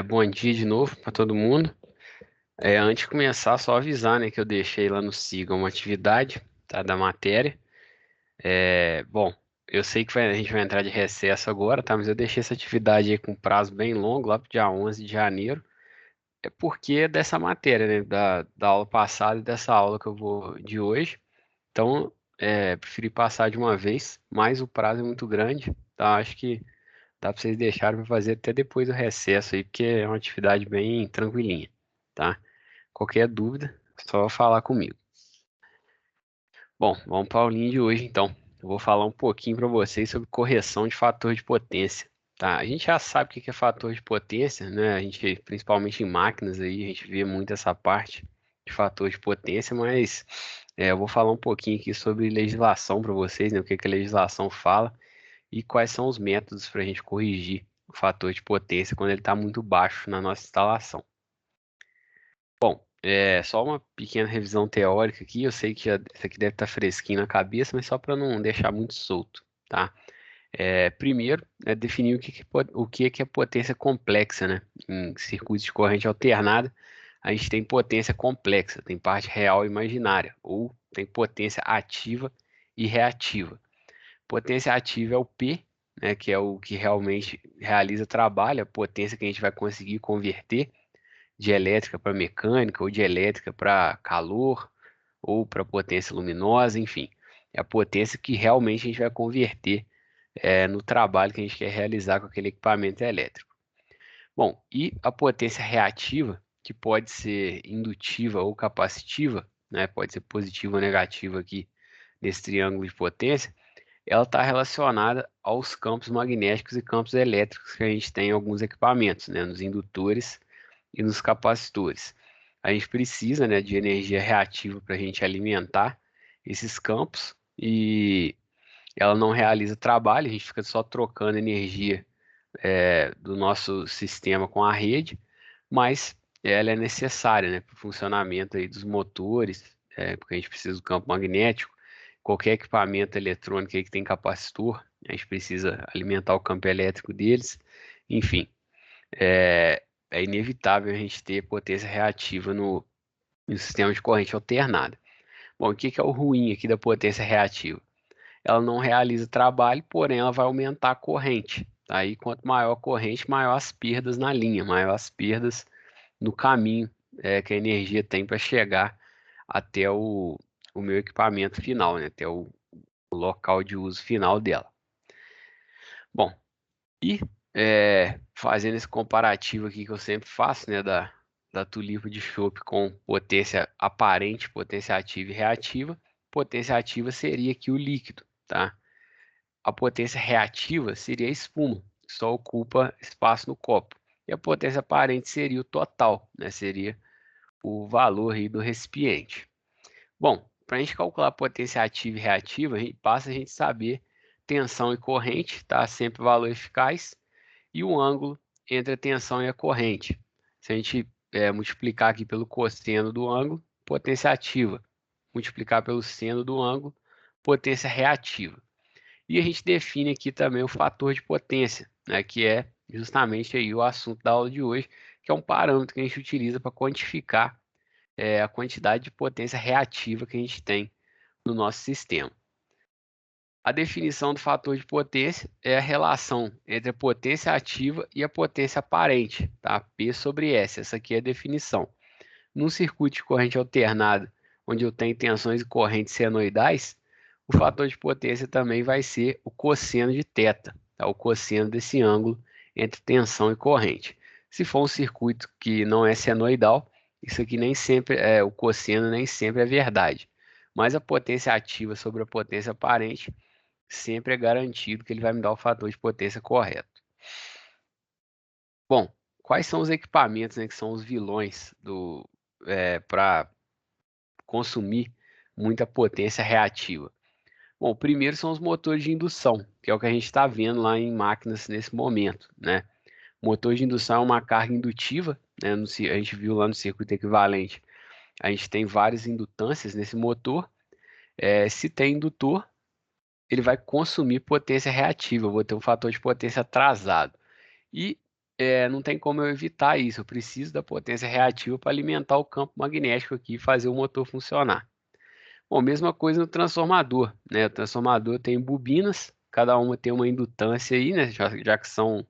Bom dia de novo para todo mundo. Antes de começar, só avisar, né, que eu deixei lá no Siga uma atividade, tá, da matéria. Bom, eu sei que a gente vai entrar de recesso agora, tá, mas eu deixei essa atividade aí com prazo bem longo, lá pro dia 11 de janeiro. É porque é dessa matéria, né, da aula passada e dessa aula que eu vou de hoje. Então, preferi passar de uma vez, mas o prazo é muito grande, tá? Acho que dá para vocês deixarem para fazer até depois do recesso aí, porque é uma atividade bem tranquilinha, tá? Qualquer dúvida, é só falar comigo. Bom, vamos para a aulinha de hoje então. Eu vou falar um pouquinho para vocês sobre correção de fator de potência, tá? A gente já sabe o que é fator de potência, né? A gente, principalmente em máquinas aí, a gente vê muito essa parte de fator de potência, mas eu vou falar um pouquinho aqui sobre legislação para vocês, né? O que que a legislação fala e quais são os métodos para a gente corrigir o fator de potência quando ele está muito baixo na nossa instalação. Bom, só uma pequena revisão teórica aqui. Eu sei que isso aqui deve estar fresquinho na cabeça, mas só para não deixar muito solto, tá? Primeiro, é definir o que é potência complexa, né? Em circuitos de corrente alternada, a gente tem potência complexa, tem parte real e imaginária, ou tem potência ativa e reativa. Potência ativa é o P, né, que é o que realmente realiza trabalho, a potência que a gente vai conseguir converter de elétrica para mecânica, ou de elétrica para calor, ou para potência luminosa, enfim. É a potência que realmente a gente vai converter no trabalho que a gente quer realizar com aquele equipamento elétrico. Bom, e a potência reativa, que pode ser indutiva ou capacitiva, né, pode ser positiva ou negativa aqui nesse triângulo de potência, ela está relacionada aos campos magnéticos e campos elétricos que a gente tem em alguns equipamentos, né, nos indutores e nos capacitores. A gente precisa, né, de energia reativa para a gente alimentar esses campos e ela não realiza trabalho, a gente fica só trocando energia do nosso sistema com a rede, mas ela é necessária, né, para o funcionamento aí dos motores, porque a gente precisa do campo magnético. Qualquer equipamento eletrônico aí que tem capacitor, a gente precisa alimentar o campo elétrico deles. Enfim, é inevitável a gente ter potência reativa no sistema de corrente alternada. Bom, o que que é o ruim aqui da potência reativa? Ela não realiza trabalho, porém ela vai aumentar a corrente. Tá? Aí, quanto maior a corrente, maior as perdas na linha, maior as perdas no caminho que a energia tem para chegar até o meu equipamento final, né? Até o local de uso final dela. Bom, e fazendo esse comparativo aqui que eu sempre faço, né, da tulipa de chope com potência aparente, potência ativa e reativa, potência ativa seria aqui o líquido, tá? A potência reativa seria a espuma, que só ocupa espaço no copo. E a potência aparente seria o total, né? Seria o valor aí do recipiente. Bom, para a gente calcular a potência ativa e reativa, basta a gente saber tensão e corrente, tá? Sempre valor eficaz, e o ângulo entre a tensão e a corrente. Se a gente multiplicar aqui pelo cosseno do ângulo, potência ativa. Multiplicar pelo seno do ângulo, potência reativa. E a gente define aqui também o fator de potência, né, que é justamente aí o assunto da aula de hoje, que é um parâmetro que a gente utiliza para quantificar a quantidade de potência reativa que a gente tem no nosso sistema. A definição do fator de potência é a relação entre a potência ativa e a potência aparente, tá? P sobre S, essa aqui é a definição. Num circuito de corrente alternada, onde eu tenho tensões e correntes senoidais, o fator de potência também vai ser o cosseno de θ, tá? O cosseno desse ângulo entre tensão e corrente. Se for um circuito que não é senoidal, isso aqui nem sempre o cosseno nem sempre é verdade. Mas a potência ativa sobre a potência aparente sempre é garantido que ele vai me dar o fator de potência correto. Bom, quais são os equipamentos, né, que são os vilões para consumir muita potência reativa? Bom, o primeiro são os motores de indução, que é o que a gente está vendo lá em máquinas nesse momento, né? Motor de indução é uma carga indutiva, né? A gente viu lá no circuito equivalente, a gente tem várias indutâncias nesse motor. Se tem indutor, ele vai consumir potência reativa, eu vou ter um fator de potência atrasado. E não tem como eu evitar isso. Eu preciso da potência reativa para alimentar o campo magnético aqui e fazer o motor funcionar. Bom, mesma coisa no transformador, né? O transformador tem bobinas, cada uma tem uma indutância aí, né? Já que são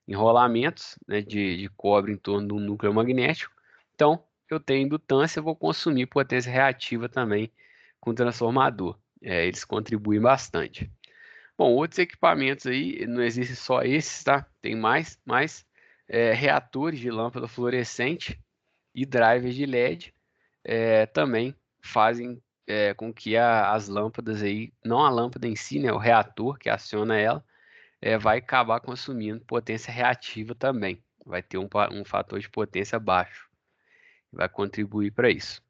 enrolamentos, né, de cobre em torno do núcleo magnético. Então, eu tenho indutância, eu vou consumir potência reativa também com o transformador. Eles contribuem bastante. Bom, outros equipamentos aí, não existem só esses, tá? Tem mais, mas reatores de lâmpada fluorescente e drivers de LED também fazem com que as lâmpadas aí, não a lâmpada em si, né, o reator que aciona ela, vai acabar consumindo potência reativa também. Vai ter um fator de potência baixo. Vai contribuir para isso.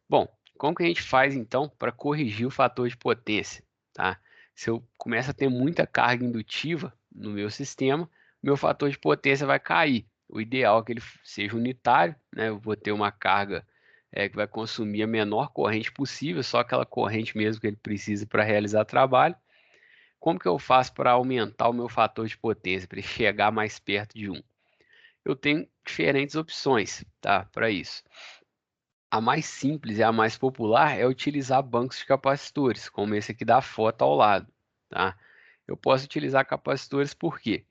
Bom, como que a gente faz então para corrigir o fator de potência? Tá? Se eu começo a ter muita carga indutiva no meu sistema, meu fator de potência vai cair. O ideal é que ele seja unitário, né? Eu vou ter uma carga que vai consumir a menor corrente possível, só aquela corrente mesmo que ele precisa para realizar trabalho. Como que eu faço para aumentar o meu fator de potência, para ele chegar mais perto de 1? Eu tenho diferentes opções, tá, para isso. A mais simples e a mais popular é utilizar bancos de capacitores, como esse aqui da foto ao lado, tá? Eu posso utilizar capacitores porque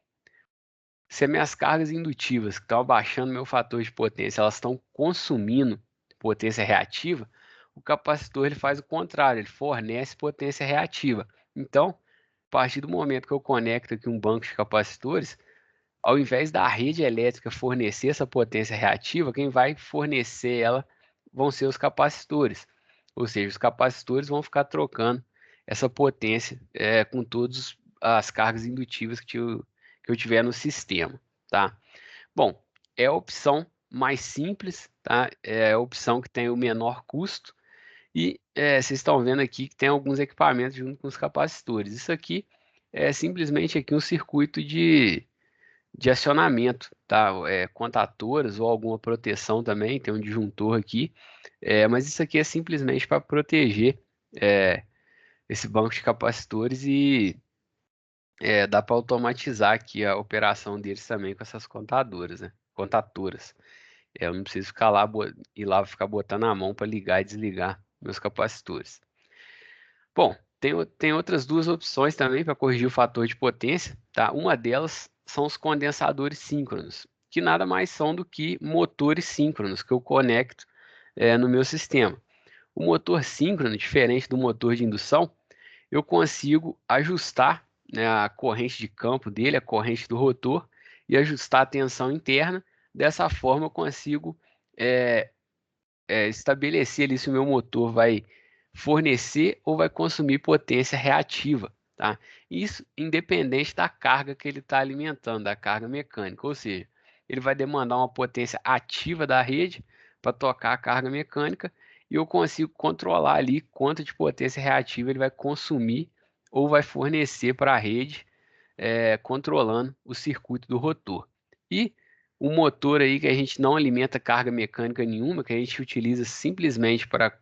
se as minhas cargas indutivas que estão abaixando meu fator de potência, elas estão consumindo potência reativa, o capacitor ele faz o contrário, ele fornece potência reativa. Então, a partir do momento que eu conecto aqui um banco de capacitores, ao invés da rede elétrica fornecer essa potência reativa, quem vai fornecer ela vão ser os capacitores. Ou seja, os capacitores vão ficar trocando essa potência com todas as cargas indutivas que eu tiver no sistema, tá? Bom, é a opção mais simples, tá? É a opção que tem o menor custo e vocês estão vendo aqui que tem alguns equipamentos junto com os capacitores. Isso aqui é simplesmente aqui um circuito de acionamento, tá? Contatoras ou alguma proteção também, tem um disjuntor aqui, mas isso aqui é simplesmente para proteger é, esse banco de capacitores e dá para automatizar aqui a operação deles também com essas contadoras, né? Contatoras. Eu não preciso ficar lá ir lá ficar botando a mão para ligar e desligar meus capacitores. Bom, tem outras duas opções também para corrigir o fator de potência, tá? Uma delas são os condensadores síncronos, que nada mais são do que motores síncronos que eu conecto no meu sistema. O motor síncrono, diferente do motor de indução, eu consigo ajustar, né, a corrente de campo dele, a corrente do rotor, e ajustar a tensão interna. Dessa forma, eu consigo é, estabelecer ali se o meu motor vai fornecer ou vai consumir potência reativa, tá? Isso independente da carga que ele está alimentando, da carga mecânica, ou seja, ele vai demandar uma potência ativa da rede para tocar a carga mecânica e eu consigo controlar ali quanto de potência reativa ele vai consumir ou vai fornecer para a rede, controlando o circuito do rotor. E o motor aí que a gente não alimenta carga mecânica nenhuma, que a gente utiliza simplesmente para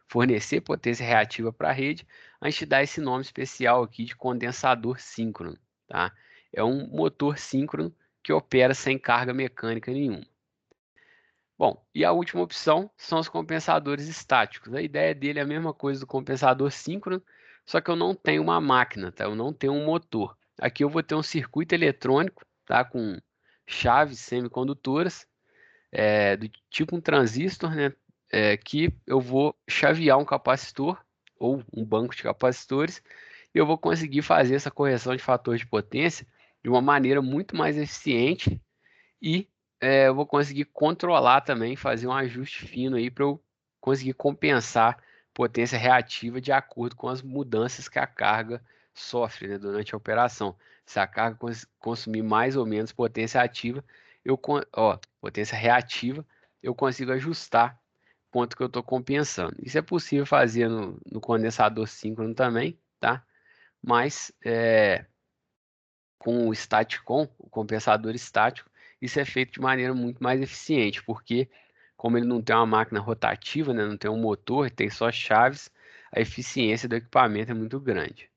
fornecer potência reativa para a rede, a gente dá esse nome especial aqui de condensador síncrono, tá? É um motor síncrono que opera sem carga mecânica nenhuma. Bom, e a última opção são os compensadores estáticos. A ideia dele é a mesma coisa do compensador síncrono, só que eu não tenho uma máquina, tá? Eu não tenho um motor. Aqui eu vou ter um circuito eletrônico, tá? Com chaves semicondutoras, do tipo um transistor, né? Que eu vou chavear um capacitor ou um banco de capacitores e eu vou conseguir fazer essa correção de fator de potência de uma maneira muito mais eficiente e eu vou conseguir controlar também, fazer um ajuste fino aí para eu conseguir compensar potência reativa de acordo com as mudanças que a carga sofre, né, durante a operação. Se a carga consumir mais ou menos potência ativa, potência reativa, eu consigo ajustar quanto que eu estou compensando. Isso é possível fazer no condensador síncrono também, tá? Mas com o Staticon, o compensador estático, isso é feito de maneira muito mais eficiente, porque como ele não tem uma máquina rotativa, né, não tem um motor, tem só chaves, a eficiência do equipamento é muito grande.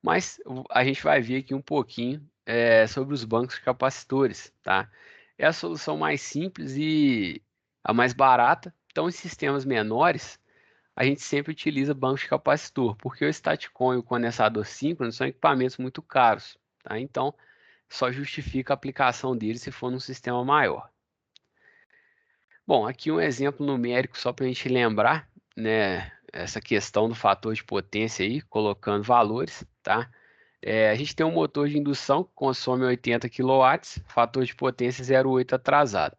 Mas a gente vai ver aqui um pouquinho sobre os bancos de capacitores, tá? É a solução mais simples e a mais barata. Então, em sistemas menores, a gente sempre utiliza bancos de capacitor, porque o Statcon e o condensador síncrono são equipamentos muito caros, tá? Então, só justifica a aplicação deles se for num sistema maior. Bom, aqui um exemplo numérico só para a gente lembrar, né, essa questão do fator de potência aí, colocando valores, tá? A gente tem um motor de indução que consome 80 kW, fator de potência 0,8 atrasado.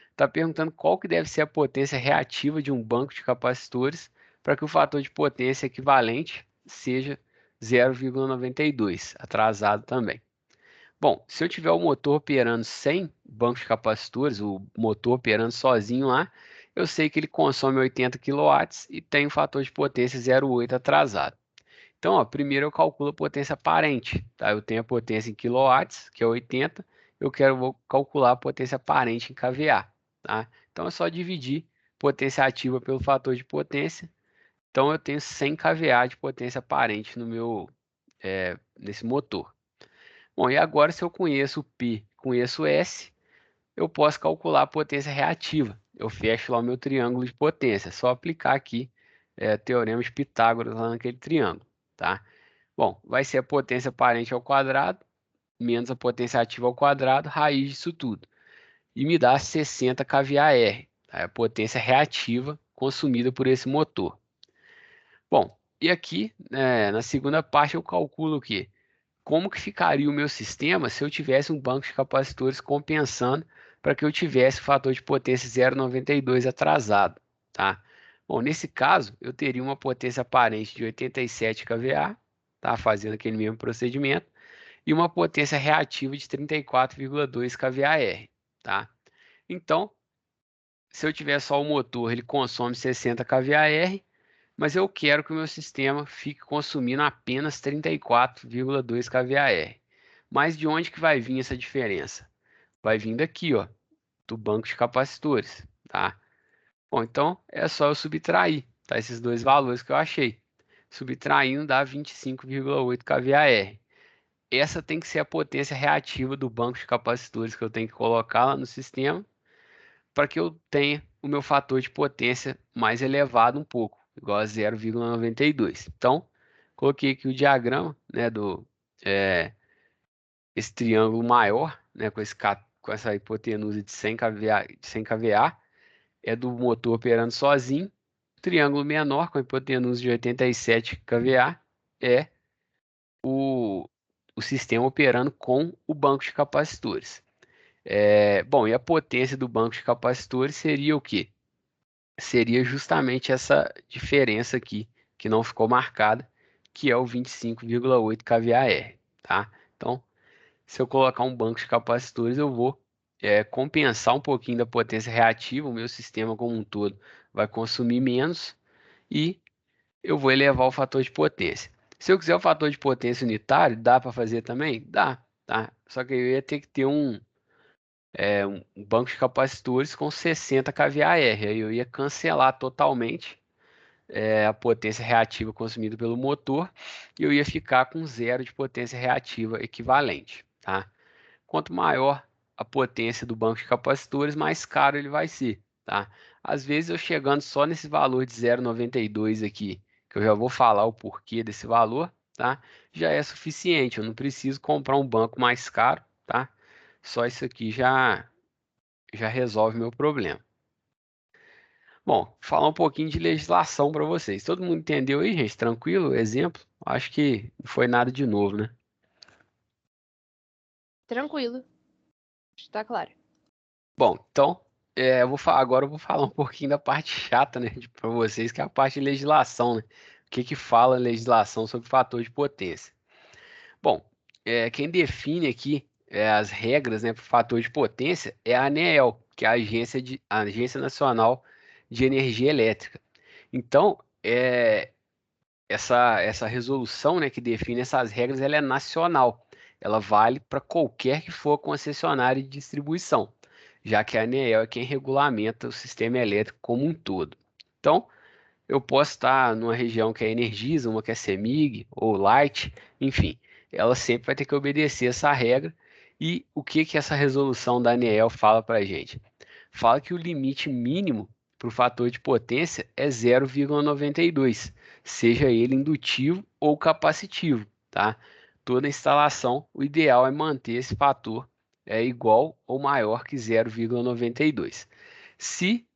Está perguntando qual que deve ser a potência reativa de um banco de capacitores para que o fator de potência equivalente seja 0,92, atrasado também. Bom, se eu tiver o motor operando sem banco de capacitores, o motor operando sozinho lá, eu sei que ele consome 80 kW e tem um fator de potência 0,8 atrasado. Então, ó, primeiro eu calculo a potência aparente, tá? Eu tenho a potência em quilowatts, que é 80, vou calcular a potência aparente em kVA, tá? Então é só dividir potência ativa pelo fator de potência. Então eu tenho 100 kVA de potência aparente no nesse motor. Bom, e agora se eu conheço o P, conheço o S, eu posso calcular a potência reativa. Eu fecho lá o meu triângulo de potência, é só aplicar aqui teorema de Pitágoras lá naquele triângulo, tá? Bom, vai ser a potência aparente ao quadrado, menos a potência ativa ao quadrado, raiz disso tudo. E me dá 60 kVAR, tá? É a potência reativa consumida por esse motor. Bom, e aqui, né, na segunda parte, eu calculo o quê? Como que ficaria o meu sistema se eu tivesse um banco de capacitores compensando para que eu tivesse o fator de potência 0,92 atrasado, tá? Bom, nesse caso, eu teria uma potência aparente de 87 kVA, tá? Fazendo aquele mesmo procedimento, e uma potência reativa de 34,2 kVAR, tá? Então, se eu tiver só o motor, ele consome 60 kVAR, mas eu quero que o meu sistema fique consumindo apenas 34,2 kVAR. Mas de onde que vai vir essa diferença? Vai vir daqui, ó, do banco de capacitores, tá? Bom, então é só eu subtrair, tá? Esses dois valores que eu achei. Subtraindo dá 25,8 kVAR. Essa tem que ser a potência reativa do banco de capacitores que eu tenho que colocar lá no sistema para que eu tenha o meu fator de potência mais elevado um pouco, igual a 0,92. Então, coloquei aqui o diagrama, né, é, esse triângulo maior, né, com essa hipotenusa de 100 kVA, é do motor operando sozinho. O triângulo menor, com a hipotenusa de 87 kVA, é o, o sistema operando com o banco de capacitores. Bom, e a potência do banco de capacitores seria o quê? Seria justamente essa diferença aqui, que não ficou marcada, que é o 25,8 kVAR, tá? Então, se eu colocar um banco de capacitores, eu vou compensar um pouquinho da potência reativa, o meu sistema como um todo vai consumir menos e eu vou elevar o fator de potência. Se eu quiser o fator de potência unitário, dá para fazer também? Dá, tá? Só que eu ia ter que ter um banco de capacitores com 60 kVAR, aí eu ia cancelar totalmente a potência reativa consumida pelo motor e eu ia ficar com zero de potência reativa equivalente, tá? Quanto maior a potência do banco de capacitores, mais caro ele vai ser, tá? Às vezes eu chegando só nesse valor de 0,92 aqui, que eu já vou falar o porquê desse valor, tá? Já é suficiente, eu não preciso comprar um banco mais caro, tá? Só isso aqui já resolve meu problema. Bom, falar um pouquinho de legislação para vocês. Todo mundo entendeu aí, gente? Tranquilo? Exemplo? Acho que não foi nada de novo, né? Tranquilo. Está claro. Bom, então, agora eu vou falar um pouquinho da parte chata, né, para vocês, que é a parte de legislação, né? O que que fala a legislação sobre fator de potência? Bom, quem define aqui as regras, né, para o fator de potência é a ANEEL, que é a Agência Nacional de Energia Elétrica. Então, essa resolução, né, que define essas regras, ela é nacional. Ela vale para qualquer que for concessionária de distribuição, já que a ANEEL é quem regulamenta o sistema elétrico como um todo. Então, eu posso estar numa região que é Energisa, uma que é CEMIG ou Light, enfim. ela sempre vai ter que obedecer essa regra. E o que que essa resolução da ANEEL fala para a gente? Fala que o limite mínimo para o fator de potência é 0,92, seja ele indutivo ou capacitivo, tá? Toda instalação, o ideal é manter esse fator igual ou maior que 0,92. Se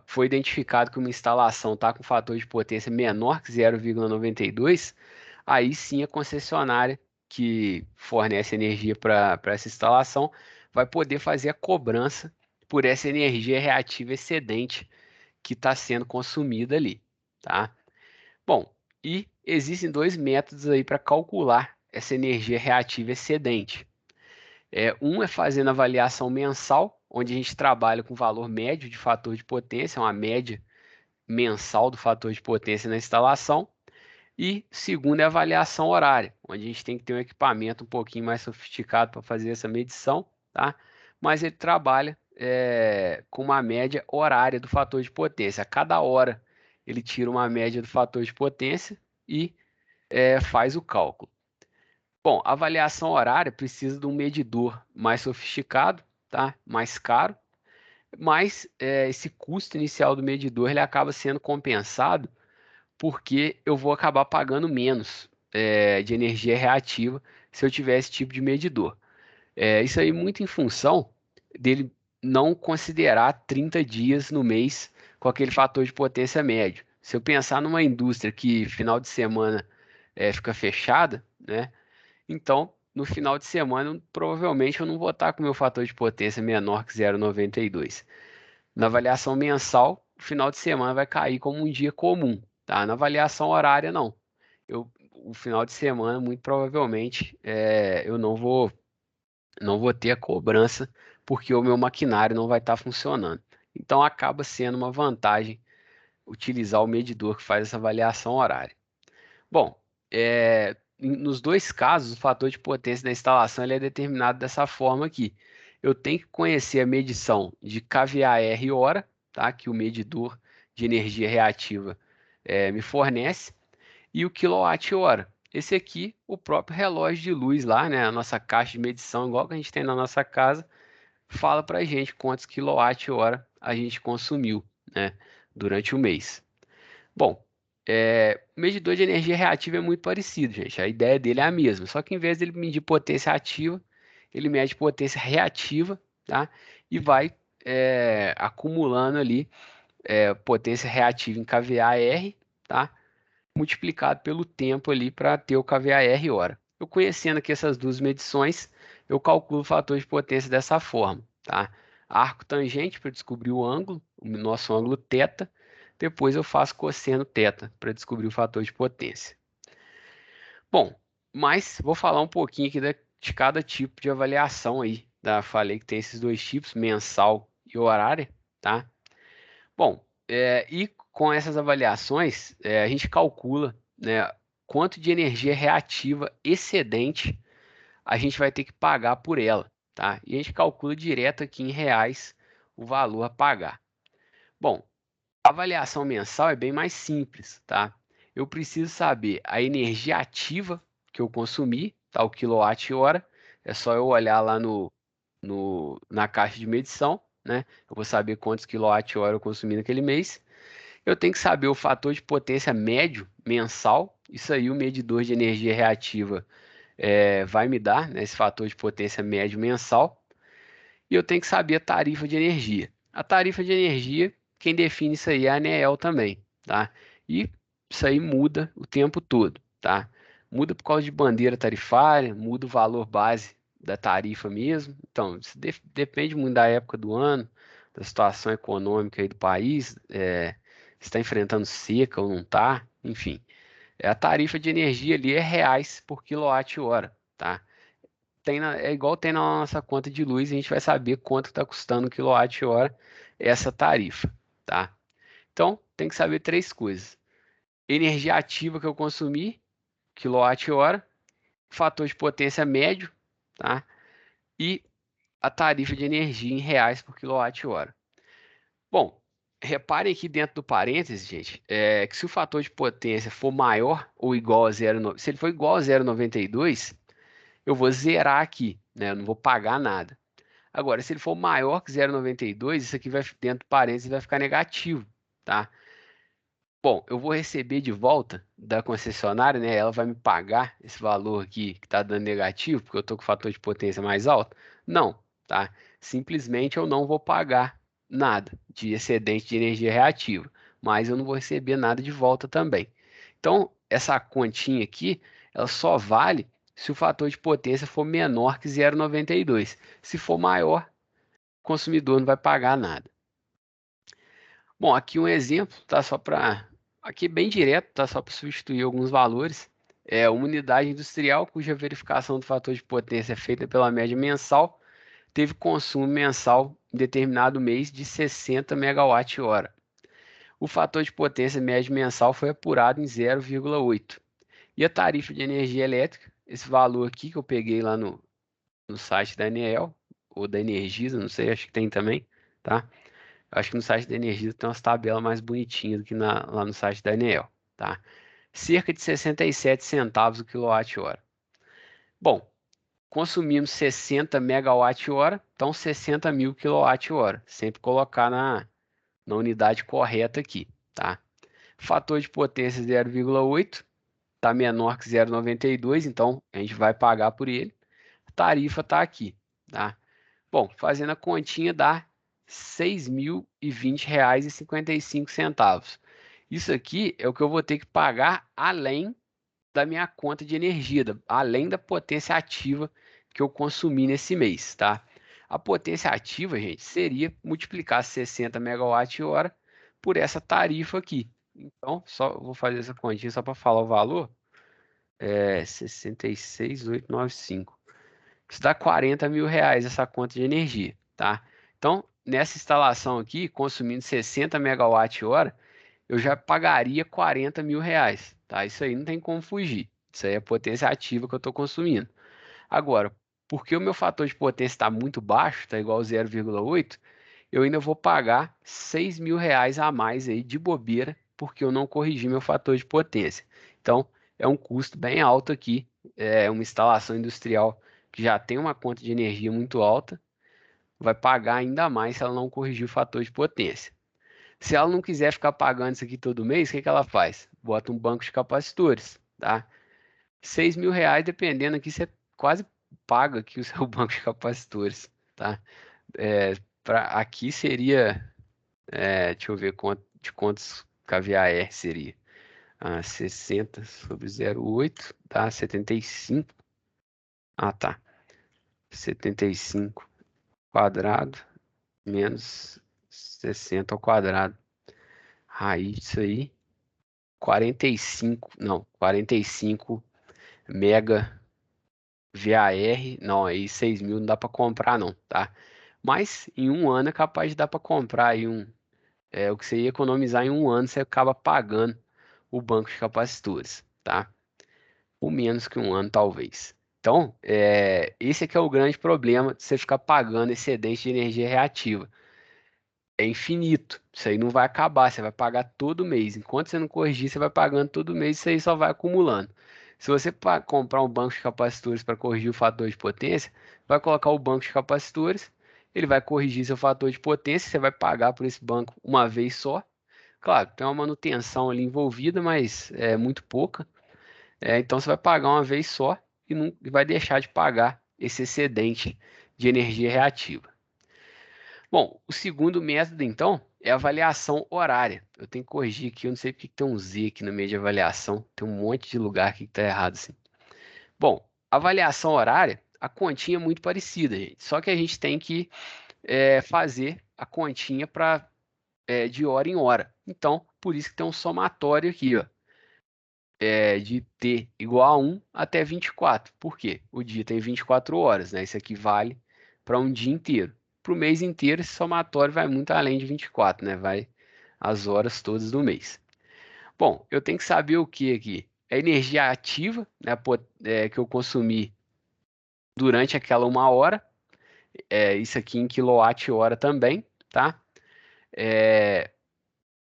foi identificado que uma instalação está com fator de potência menor que 0,92, aí sim a concessionária que fornece energia para essa instalação vai poder fazer a cobrança por essa energia reativa excedente que está sendo consumida ali, tá? Bom, e existem dois métodos aí para calcular essa energia reativa excedente. Um é fazendo avaliação mensal, onde a gente trabalha com o valor médio de fator de potência, uma média mensal do fator de potência na instalação. E segundo é a avaliação horária, onde a gente tem que ter um equipamento um pouquinho mais sofisticado para fazer essa medição, tá? Mas ele trabalha com uma média horária do fator de potência. A cada hora ele tira uma média do fator de potência e faz o cálculo. Bom, a avaliação horária precisa de um medidor mais sofisticado, tá? Mais caro, mas esse custo inicial do medidor ele acaba sendo compensado porque eu vou acabar pagando menos de energia reativa se eu tiver esse tipo de medidor. Isso aí muito em função dele não considerar 30 dias no mês com aquele fator de potência médio. Se eu pensar numa indústria que final de semana fica fechada, né? Então, no final de semana, provavelmente eu não vou estar com meu fator de potência menor que 0,92. Na avaliação mensal, o final de semana vai cair como um dia comum, tá? Na avaliação horária, não. O final de semana, muito provavelmente, eu não vou ter a cobrança porque o meu maquinário não vai estar funcionando. Então, acaba sendo uma vantagem utilizar o medidor que faz essa avaliação horária. Bom, nos dois casos, o fator de potência da instalação ele é determinado dessa forma aqui. Eu tenho que conhecer a medição de kVAR hora, tá? Que o medidor de energia reativa me fornece, e o quilowatt-hora. Esse aqui, o próprio relógio de luz lá, né? A nossa caixa de medição, igual que a gente tem na nossa casa, fala para a gente quantos quilowatt-hora a gente consumiu, né? Durante o mês. Bom, o medidor de energia reativa é muito parecido, gente. A ideia dele é a mesma, só que em vez dele medir potência ativa, ele mede potência reativa, tá? E vai acumulando ali potência reativa em kVAR, tá? Multiplicado pelo tempo ali para ter o kVAR hora. Eu conhecendo aqui essas duas medições, eu calculo o fator de potência dessa forma, tá? Arco tangente para descobrir o ângulo, o nosso ângulo θ. Depois eu faço cosseno θ para descobrir o fator de potência. Bom, mas vou falar um pouquinho aqui de cada tipo de avaliação aí. Falei que tem esses dois tipos, mensal e horária, tá? Bom, e com essas avaliações, a gente calcula, né, quanto de energia reativa excedente a gente vai ter que pagar por ela, tá? E a gente calcula direto aqui em reais o valor a pagar. Bom, a avaliação mensal é bem mais simples, tá? Eu preciso saber a energia ativa que eu consumi, tá? O quilowatt-hora. É só eu olhar lá na caixa de medição, né? Eu vou saber quantos quilowatt-hora eu consumi naquele mês. Eu tenho que saber o fator de potência médio mensal. Isso aí o medidor de energia reativa vai me dar, né, esse fator de potência médio mensal. E eu tenho que saber a tarifa de energia. A tarifa de energia, quem define isso aí é a ANEEL também, tá? E isso aí muda o tempo todo, tá? Muda por causa de bandeira tarifária, muda o valor base da tarifa mesmo. Então, isso depende muito da época do ano, da situação econômica aí do país, se está enfrentando seca ou não está, enfim. A tarifa de energia ali é reais por quilowatt-hora, tá? É igual tem na nossa conta de luz, a gente vai saber quanto está custando o quilowatt-hora essa tarifa, tá? Então, tem que saber três coisas. Energia ativa que eu consumi, quilowatt-hora, fator de potência médio, tá? E a tarifa de energia em reais por quilowatt-hora. Bom, reparem aqui dentro do parênteses, gente, que se o fator de potência for maior ou igual a 0,9, se ele for igual a 0,92, eu vou zerar aqui, né? Eu não vou pagar nada. Agora, se ele for maior que 0,92, isso aqui vai dentro do parênteses vai ficar negativo, tá? Bom, eu vou receber de volta da concessionária, né? Ela vai me pagar esse valor aqui que está dando negativo, porque eu estou com o fator de potência mais alto? Não, tá? Simplesmente eu não vou pagar nada de excedente de energia reativa, mas eu não vou receber nada de volta também. Então, essa continha aqui, ela só vale se o fator de potência for menor que 0,92. Se for maior, o consumidor não vai pagar nada. Bom, aqui um exemplo, tá? Só para. Aqui bem direto, tá? Só para substituir alguns valores. É uma unidade industrial cuja verificação do fator de potência é feita pela média mensal, teve consumo mensal em determinado mês de 60 megawatt-hora. O fator de potência médio mensal foi apurado em 0,8. E a tarifa de energia elétrica, esse valor aqui que eu peguei lá no site da Enel, ou da Energisa, não sei, acho que tem também, tá? Acho que no site da Energisa tem umas tabelas mais bonitinhas do que lá no site da Enel, tá? Cerca de 67 centavos o quilowatt-hora. Bom, consumimos 60 megawatt-hora, então 60 mil quilowatt-hora. Sempre colocar na unidade correta aqui, tá? Fator de potência 0,8, está menor que 0,92, então a gente vai pagar por ele. A tarifa está aqui, tá? Bom, fazendo a continha dá R$ 6.020,55. Isso aqui é o que eu vou ter que pagar além da minha conta de energia, além da potência ativa que eu consumi nesse mês, tá? A potência ativa, gente, seria multiplicar 60 megawatt-hora por essa tarifa aqui. Então, só vou fazer essa continha só para falar o valor. 66.895. Isso dá 40 mil reais essa conta de energia, tá? Então, nessa instalação aqui, consumindo 60 megawatt-hora, eu já pagaria 40 mil reais, tá? Isso aí não tem como fugir. Isso aí é a potência ativa que eu estou consumindo. Agora, porque o meu fator de potência está muito baixo, está igual a 0,8, eu ainda vou pagar 6 mil reais a mais aí de bobeira, porque eu não corrigi meu fator de potência. Então, é um custo bem alto aqui, é uma instalação industrial que já tem uma conta de energia muito alta, vai pagar ainda mais se ela não corrigir o fator de potência. Se ela não quiser ficar pagando isso aqui todo mês, o que que ela faz? Bota um banco de capacitores, tá? 6 mil reais, dependendo aqui, você quase paga aqui o seu banco de capacitores, tá? Aqui seria, deixa eu ver de quantos kVAR seria. 60 sobre 0,8 dá 75. Ah, tá. 75 quadrado menos 60 ao quadrado. Raiz disso aí, 45, não, 45 mega VAR, não, aí 6 mil não dá para comprar não, tá? Mas em um ano é capaz de dar para comprar aí o que você ia economizar em um ano, você acaba pagando o banco de capacitores, tá? Ou menos que um ano, talvez. Então, esse aqui é o grande problema de você ficar pagando excedente de energia reativa. É infinito. Isso aí não vai acabar, você vai pagar todo mês. Enquanto você não corrigir, você vai pagando todo mês, isso aí só vai acumulando. Se você comprar um banco de capacitores para corrigir o fator de potência, vai colocar o banco de capacitores, ele vai corrigir seu fator de potência, você vai pagar por esse banco uma vez só. Claro, tem uma manutenção ali envolvida, mas é muito pouca. Então você vai pagar uma vez só e vai deixar de pagar esse excedente de energia reativa. Bom, o segundo método, então, é a avaliação horária. Eu tenho que corrigir aqui, eu não sei porque que tem um Z aqui no meio de avaliação. Tem um monte de lugar aqui que está errado assim. Bom, avaliação horária, a continha é muito parecida, gente. Só que a gente tem que fazer a continha de hora em hora. Então, por isso que tem um somatório aqui, ó, de T igual a 1 até 24. Por quê? O dia tem 24 horas, né? Isso aqui vale para um dia inteiro. Para o mês inteiro, esse somatório vai muito além de 24, né? Vai as horas todas do mês. Bom, eu tenho que saber o que aqui? A energia ativa, né, que eu consumi durante aquela uma hora. Isso aqui em quilowatt-hora também, tá?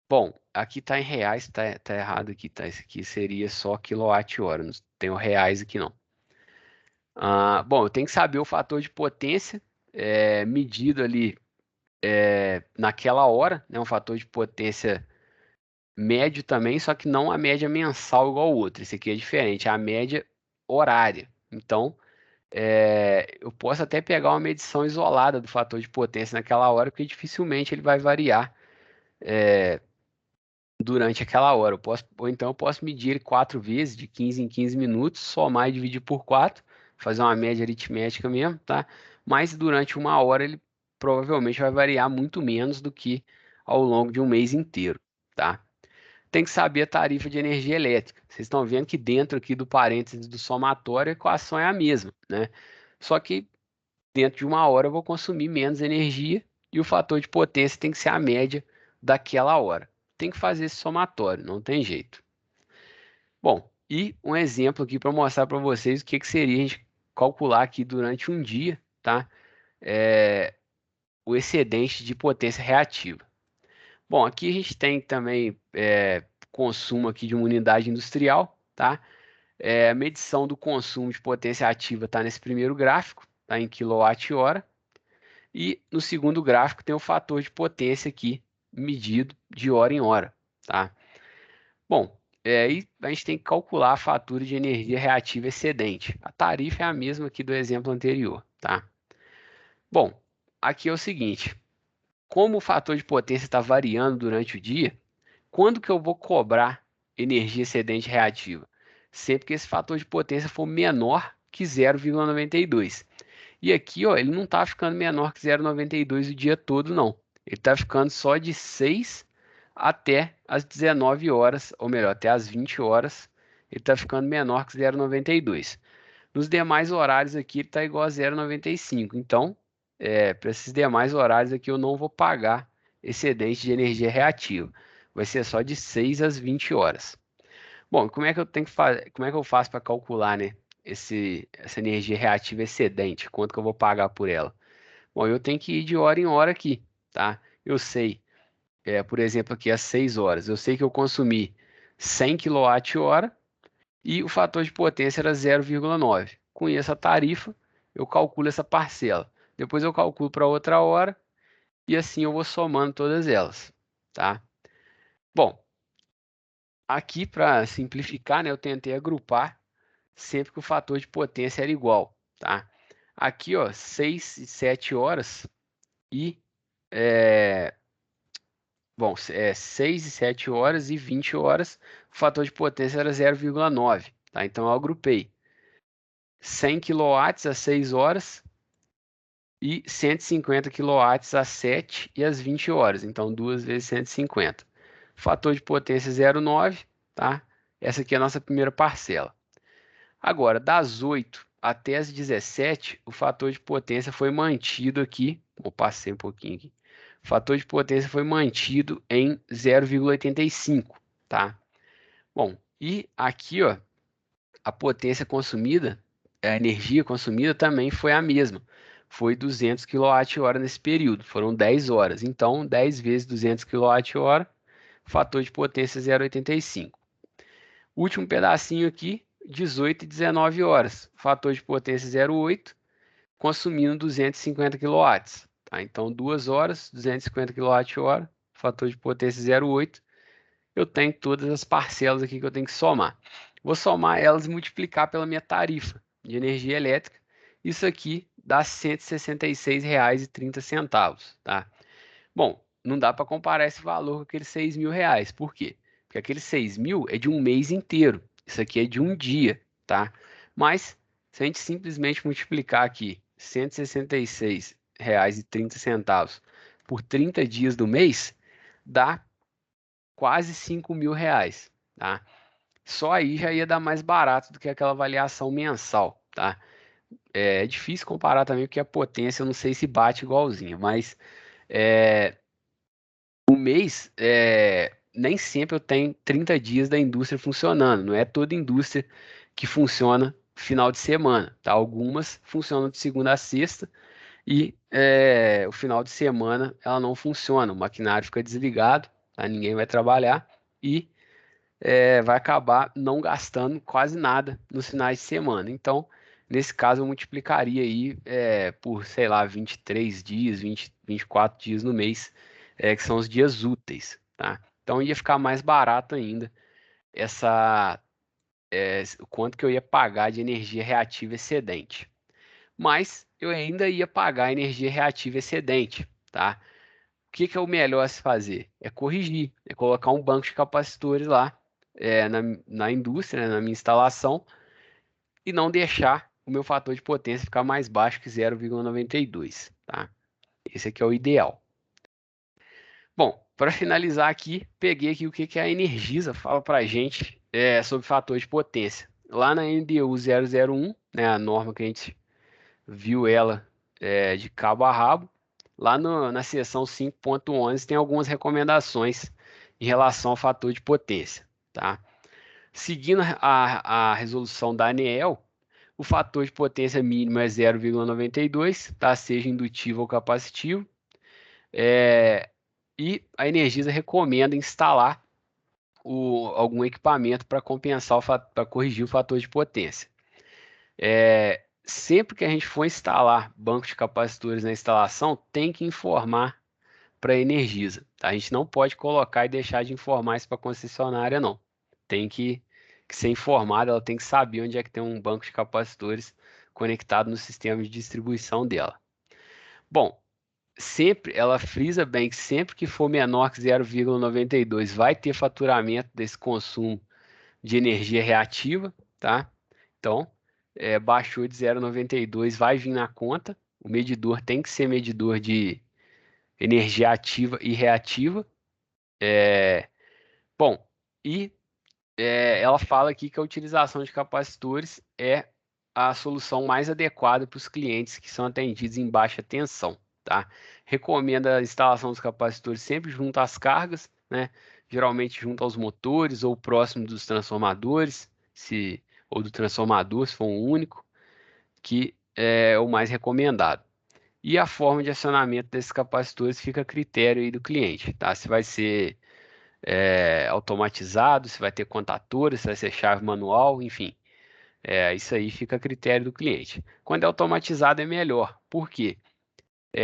Bom, aqui está em reais, tá errado aqui, tá? Isso aqui seria só quilowatt-hora, não tem o reais aqui não. Bom, eu tenho que saber o fator de potência medido ali naquela hora, né? Um fator de potência médio também, só que não a média mensal igual o outro. Esse aqui é diferente, é a média horária. Então, eu posso até pegar uma medição isolada do fator de potência naquela hora, porque dificilmente ele vai variar durante aquela hora. Ou então eu posso medir ele 4 vezes, de 15 em 15 minutos, somar e dividir por 4, fazer uma média aritmética mesmo, tá? Mas durante uma hora ele provavelmente vai variar muito menos do que ao longo de um mês inteiro, tá? Tem que saber a tarifa de energia elétrica. Vocês estão vendo que dentro aqui do parênteses do somatório a equação é a mesma, né? Só que dentro de uma hora eu vou consumir menos energia e o fator de potência tem que ser a média daquela hora. Tem que fazer esse somatório, não tem jeito. Bom, e um exemplo aqui para mostrar para vocês o que seria a gente calcular aqui durante um dia, tá? É, o excedente de potência reativa. Bom, aqui a gente tem também consumo aqui de uma unidade industrial, tá? A medição do consumo de potência ativa está nesse primeiro gráfico, tá em quilowatt-hora. E no segundo gráfico tem o fator de potência aqui, medido de hora em hora, tá? Bom, aí a gente tem que calcular a fatura de energia reativa excedente. A tarifa é a mesma aqui do exemplo anterior, tá? Bom, aqui é o seguinte, como o fator de potência está variando durante o dia, quando que eu vou cobrar energia excedente reativa? Sempre que esse fator de potência for menor que 0,92. E aqui, ó, ele não está ficando menor que 0,92 o dia todo, não. Ele está ficando só de 6 até as 19 horas, ou melhor, até as 20 horas. Ele está ficando menor que 0,92. Nos demais horários aqui, ele está igual a 0,95. Então, para esses demais horários aqui, eu não vou pagar excedente de energia reativa. Vai ser só de 6 às 20 horas. Bom, como é que eu tenho que fazer? Como é que eu faço para calcular, né, essa energia reativa excedente? Quanto que eu vou pagar por ela? Bom, eu tenho que ir de hora em hora aqui, tá? Eu sei, por exemplo, aqui às 6 horas, eu sei que eu consumi 100 kWh e o fator de potência era 0,9. Com essa tarifa, eu calculo essa parcela. Depois eu calculo para outra hora e assim eu vou somando todas elas, tá? Bom, aqui para simplificar, né, eu tentei agrupar sempre que o fator de potência era igual, tá? Aqui, ó, 6 e 7 horas e, é, bom, 6 e 7 horas e 20 horas, o fator de potência era 0,9, tá? Então eu agrupei 100 quilowatts às 6 horas e 150 quilowatts às 7 e às 20 horas, então 2 vezes 150. Fator de potência 0,9, tá? Essa aqui é a nossa primeira parcela. Agora, das 8 até as 17, o fator de potência foi mantido aqui. Vou passar um pouquinho aqui. O fator de potência foi mantido em 0,85, tá? Bom, e aqui, ó, a potência consumida, a energia consumida também foi a mesma. Foi 200 kWh nesse período, foram 10 horas. Então, 10 vezes 200 kWh, fator de potência 0,85. Último pedacinho aqui, 18 e 19 horas. Fator de potência 0,8, consumindo 250 kW. Tá? Então, 2 horas, 250 kWh, fator de potência 0,8. Eu tenho todas as parcelas aqui que eu tenho que somar. Vou somar elas e multiplicar pela minha tarifa de energia elétrica. Isso aqui dá R$ 166,30. Tá? Bom, não dá para comparar esse valor com aqueles R$ 6.000. Por quê? Porque aqueles 6.000 é de um mês inteiro. Isso aqui é de um dia, tá? Mas, se a gente simplesmente multiplicar aqui R$ 166,30 por 30 dias do mês, dá quase R$ 5.000, tá? Só aí já ia dar mais barato do que aquela avaliação mensal, tá? É difícil comparar também porque a potência eu não sei se bate igualzinho, mas o mês, nem sempre eu tenho 30 dias da indústria funcionando. Não é toda indústria que funciona final de semana, tá? Algumas funcionam de segunda a sexta e o final de semana ela não funciona, o maquinário fica desligado tá? Ninguém vai trabalhar e vai acabar não gastando quase nada nos finais de semana. Então, nesse caso, eu multiplicaria aí por, sei lá, 23 dias, 24 dias no mês, que são os dias úteis, tá? Então, ia ficar mais barato ainda essa, o quanto que eu ia pagar de energia reativa excedente. Mas eu ainda ia pagar energia reativa excedente, tá? O que que é o melhor a se fazer? É corrigir, é colocar um banco de capacitores lá na indústria, né, na minha instalação, e não deixar o meu fator de potência ficar mais baixo que 0,92, tá? Esse aqui é o ideal. Bom, para finalizar aqui, peguei aqui o que que a Energisa fala para a gente sobre fator de potência. Lá na NDU 001, né, a norma que a gente viu ela de cabo a rabo, lá na seção 5.11 tem algumas recomendações em relação ao fator de potência, tá? Seguindo a resolução da ANEEL, o fator de potência mínimo é 0,92, tá? Seja indutivo ou capacitivo. E a Energisa recomenda instalar algum equipamento para compensar, para corrigir o fator de potência. Sempre que a gente for instalar banco de capacitores na instalação, tem que informar para a Energisa, tá? A gente não pode colocar e deixar de informar isso para a concessionária, não. Tem que ser informada, ela tem que saber onde é que tem um banco de capacitores conectado no sistema de distribuição dela. Bom, sempre, ela frisa bem que sempre que for menor que 0,92 vai ter faturamento desse consumo de energia reativa, tá? Então, baixou de 0,92 vai vir na conta. O medidor tem que ser medidor de energia ativa e reativa. Bom, e ela fala aqui que a utilização de capacitores é a solução mais adequada para os clientes que são atendidos em baixa tensão, tá? Recomenda a instalação dos capacitores sempre junto às cargas, né? Geralmente junto aos motores ou próximo dos transformadores, ou do transformador, se for um único, que é o mais recomendado. E a forma de acionamento desses capacitores fica a critério aí do cliente, tá? Se vai ser automatizado, se vai ter contatora, se vai ser chave manual, enfim. Isso aí fica a critério do cliente. Quando é automatizado é melhor. Por quê?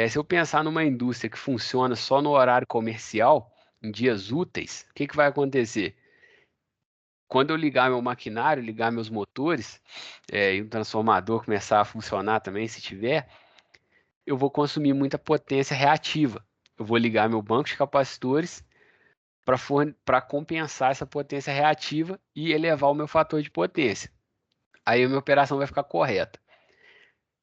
Se eu pensar numa indústria que funciona só no horário comercial, em dias úteis, o que que vai acontecer? Quando eu ligar meu maquinário, ligar meus motores, e o transformador começar a funcionar também, se tiver, eu vou consumir muita potência reativa. Eu vou ligar meu banco de capacitores para compensar essa potência reativa e elevar o meu fator de potência. Aí a minha operação vai ficar correta.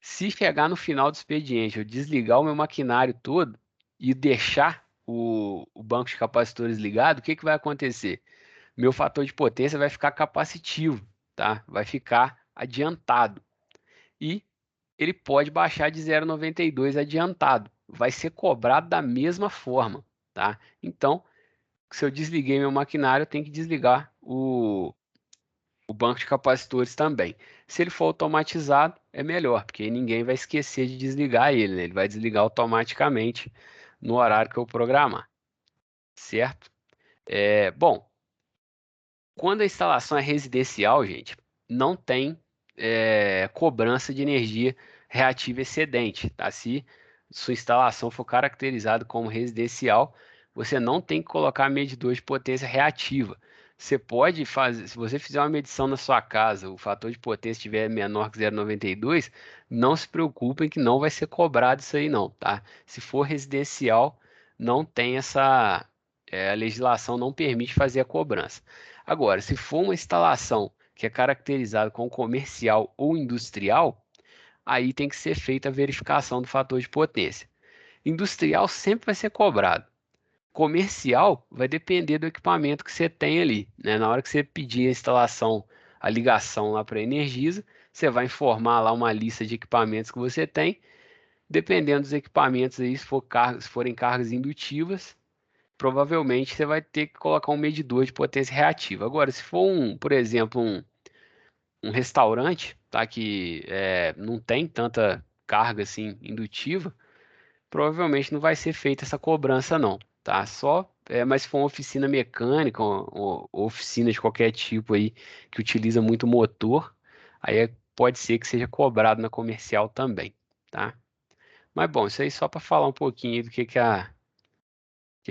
Se chegar no final do expediente, eu desligar o meu maquinário todo e deixar o banco de capacitores ligado, o que que vai acontecer? Meu fator de potência vai ficar capacitivo, tá? Vai ficar adiantado. E ele pode baixar de 0,92 adiantado. Vai ser cobrado da mesma forma, tá? Então, se eu desliguei meu maquinário, eu tenho que desligar o banco de capacitores também. Se ele for automatizado, é melhor, porque aí ninguém vai esquecer de desligar ele, né? Ele vai desligar automaticamente no horário que eu programar, certo? Bom, quando a instalação é residencial, gente, não tem cobrança de energia reativa excedente, tá? Se sua instalação for caracterizada como residencial, você não tem que colocar medidor de potência reativa. Você pode fazer, se você fizer uma medição na sua casa, o fator de potência estiver menor que 0,92, não se preocupem que não vai ser cobrado isso aí não, tá? Se for residencial, não tem a legislação não permite fazer a cobrança. Agora, se for uma instalação que é caracterizada como comercial ou industrial, aí tem que ser feita a verificação do fator de potência. Industrial sempre vai ser cobrado. Comercial vai depender do equipamento que você tem ali, né? Na hora que você pedir a instalação, a ligação lá para a Energisa, você vai informar lá uma lista de equipamentos que você tem. Dependendo dos equipamentos aí, se forem cargas indutivas, provavelmente você vai ter que colocar um medidor de potência reativa. Agora, se for por exemplo, um restaurante, tá, que não tem tanta carga assim indutiva, provavelmente não vai ser feita essa cobrança não, tá? Só mas se for uma oficina mecânica, ou oficina de qualquer tipo aí que utiliza muito motor, aí pode ser que seja cobrado na comercial também, tá? Mas bom, isso aí só para falar um pouquinho aí do que a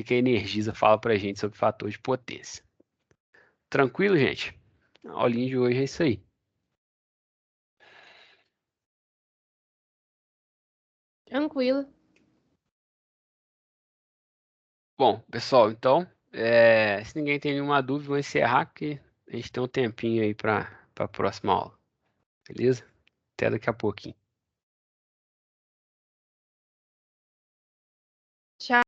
Energisa fala pra gente sobre fator de potência. Tranquilo, gente? A aulinha de hoje é isso aí. Tranquilo. Bom, pessoal, então, se ninguém tem nenhuma dúvida, vou encerrar que a gente tem um tempinho aí para a próxima aula. Beleza? Até daqui a pouquinho.